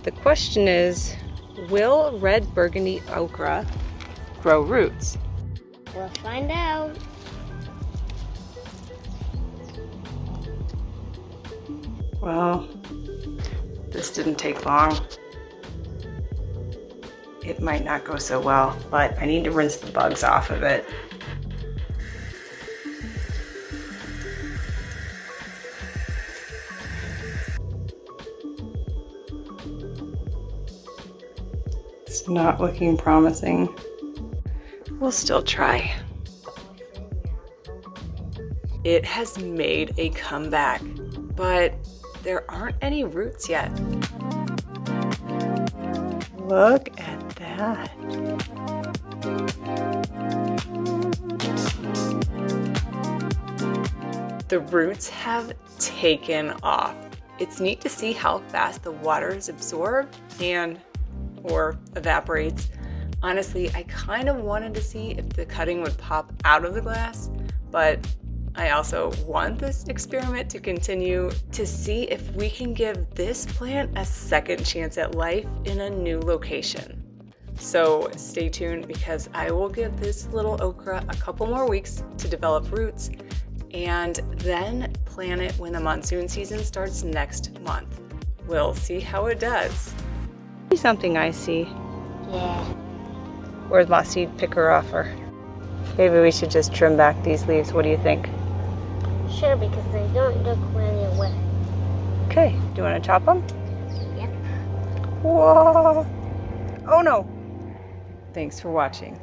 The question is, will red Burgundy okra grow roots? We'll find out. Well, this didn't take long. It might not go so well, but I need to rinse the bugs off of it. It's not looking promising. We'll still try. It has made a comeback, but there aren't any roots yet. Look at that. The roots have taken off. It's neat to see how fast the water is absorbed or evaporates. Honestly, I kind of wanted to see if the cutting would pop out of the glass, but I also want this experiment to continue to see if we can give this plant a second chance at life in a new location. So stay tuned, because I will give this little okra a couple more weeks to develop roots and then plant it when the monsoon season starts next month. We'll see how it does. Something I see. Yeah. Where's my seed picker offer? Maybe we should just trim back these leaves. What do you think? Sure, because they don't look really wet. Okay, do you want to chop them? Yep. Whoa! Oh no! Thanks for watching.